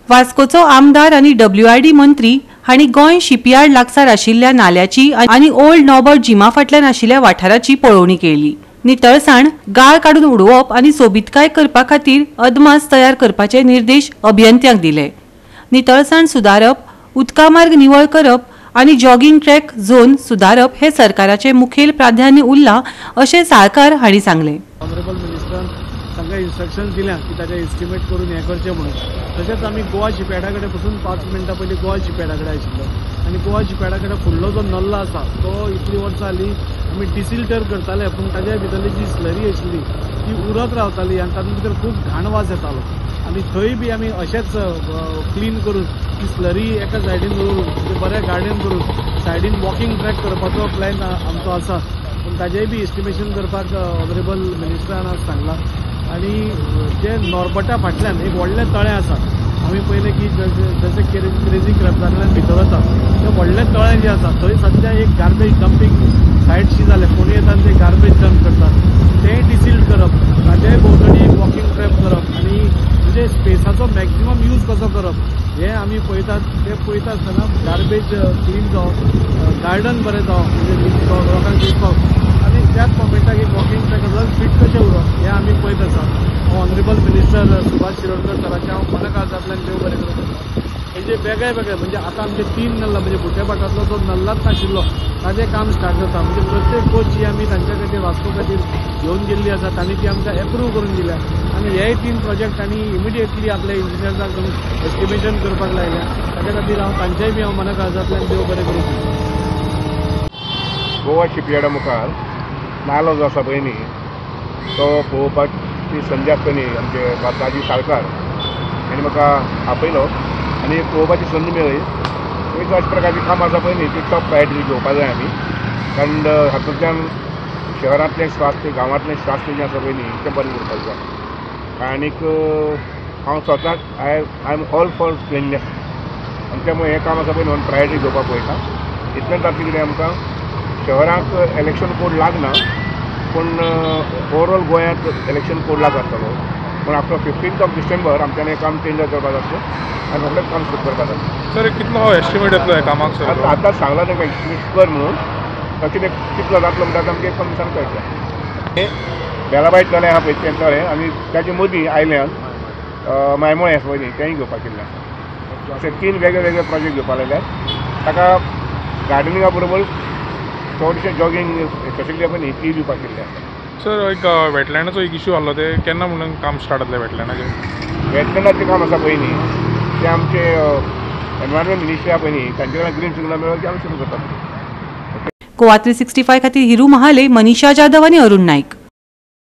वास्कोचो आमदार आनी WRD मंत्री हांणी गोंय शिपयार्ड लागसार आशिल्ल्या नाल्याची आनी ओल्ड नॉबर्ट जिमा फाटल्यान आशिल्ल्या वाठाराची पळोवणी केली। नितळसाण, गाळ काडून उडोवप आनी सोबीतकाय करपा खातीर अदमास तयार करपाचे निर्देश अभियंत्यांक दिले। नितळसाण सुदारप, उदका मार्ग निवळ करप आनी जॉगिंग ट्रॅक झोन सुदारप हे सरकाराचे मुखेल प्राधान्य उरला अशें साळकार हांणी सांगले। ऑनरेबल मिनिस्टरान तांकां इन्स्ट्रक्शन्स दिल्या की ताचें एस्टिमेट करून हें करचें म्हणून। तशेंच आमी गोवा शिपयार्डा कडेन पसून 5 मिनटां पयलीं गोवा शिपयार्डा कडेन आशिल्लो आनी गोवा शिपयार्डा कडेन फुडलो जो नल्लो आसा तो इतलीं वर्सां जालीं आमी डिसिल्टर करताले, पूण ताच्या भितरली जी स्लरी आशिल्ली ती उरत रावताली आनी तातूंत भितर खूब घाण वास येतालो आनी थंय बी आमी अशेंच क्लीन करून ती स्लरी एका सायडीन दवरून बरें गार्डन करून सायडीन वॉकिंग ट्रॅक करपाचो प्लॅन आमचो आसा, पूण ताजेंय बी एस्टिमेशन करपाक ऑनरेबल मिनिस्टरान आज सांगलां। आनी जे नॉर्बटा फाटल्यान एक व्हडलें तळें आसा, आमी पयलें की जशें क्रेजी क्रॅप्सांतल्यान भितर वता तें व्हडलें तळें जें आसा थंय सद्या एक गार्बेज डंपींग सायट शी जाल्या, कोणी येता ते गार्बेज डंप करतात तें डिसिल्ड करप, ताजेय भोंवतणी एक वॉकिंग ट्रॅक करप आनी म्हणजे स्पेसाचो मॅक्झिमम यूज कसो करप हें आमी पळयतात। तें पळयता आसतना गार्बेज क्लीन जावप, गार्डन बरें जावप, म्हणजे लोकांक दिसपाक आनी त्याच मोमेंटाक एक वॉकिंग ट्रॅक फीट कशें उरप हें आमी पळयत आसा। ऑनरेबल मिनिस्टर सुभाष शिरोडकर सराचें हांव मनकाळजांतल्यान देव बरें करूं। हेजे वेगळे वेगळे म्हणजे आतां आमचे 3 नल्ला म्हणजे बुटेपाटांतलो जो नल्लाच नाशिल्लो ताजें काम स्टार्ट जाता। म्हणजे प्रत्येक गोष्ट जी आमी तांच्या खातीर वास्को खातीर घेवन गेल्ली आसा तांणी ती आमकां एप्रूव करून दिल्या आनी हेय 3 प्रोजेक्ट तांणी इमिडिएटली आपल्या इंजिनियर्सांक एस्टिमेशन करपाक लायल्या। ताच्या खातीर हांव तांचेय बी हांव मनकाळजांतल्यान देव बरें करूं। गोवा शिपयार्डा मुखार नालो जो आसा पळय न्ही तो पळोवपाची संदी आसतली आमचे राजी साळकार हांणी म्हाका आपयलो आनी पळोवपाची संदी मेळ्ळी। एक अशा प्रकारची काम आसा पळय न्ही ती टॉप प्रायोरिटी घेवपाक जाय आमी, कारण हातूंतल्यान शहरांतलें स्वास्थ्य गांवांतलें स्वास्थ्य जें आसा पळय न्ही तें बरें करपाक जाय। आनीक हांव स्वताक I am all for cleanness आनी त्यामुळे हें काम आसा पळय न्ही प्रायोरिटी घेवपाक पळयता। इतलेंच जातलें कितें आमकां शहरांक इलेक्शन कोड लागना, पूण ओवरऑल गोंयांत इलेक्शन कोड लागतलो, पूण आफ्टर 15 डिसेंबर आमच्यान हें काम टेंडर करपाक जातलें आनी रोखडेंच काम सुरू करपाक जातलें। सर कितलो एस्टिमेट येतलो ह्या कामाक? सर आतां सांगलां तांकां एस्टिमेट कर म्हणून, कितें कितलो जातलो म्हणटा आमकां 1 दिसान कळटलें। हें बेलाबायत तळें आहा पळय तें तळें आनी ताचे मदीं आयल्यान मायमोळे आसा पळय न्ही तेंय घेवपाक केल्लें आसा। अशे 3 वेगळे वेगळे प्रोजेक्ट घेवपाक लायल्यात। ताका गार्डनिंगा बरोबर चडशें जॉगिंग फेसिलिटी पळय न्ही ती दिवपाक केल्ली आसा। सर एक वेटलँडाचो एक इश्यू आसलो ते केन्ना म्हणून काम स्टार्ट जातलें वेटलँडाचें? वेटलँडाचें काम आसा पळय न्ही तें आमचे एनवायरमेंट मिनिस्ट्री आहा पळय न्ही तांचे कडल्यान ग्रीन सिग्नल मेळ्ळो की आमी सुरू करतात। गोवा 365 खातीर हिरू महाले, मनीषा जाधव आनी अरुण नाईक।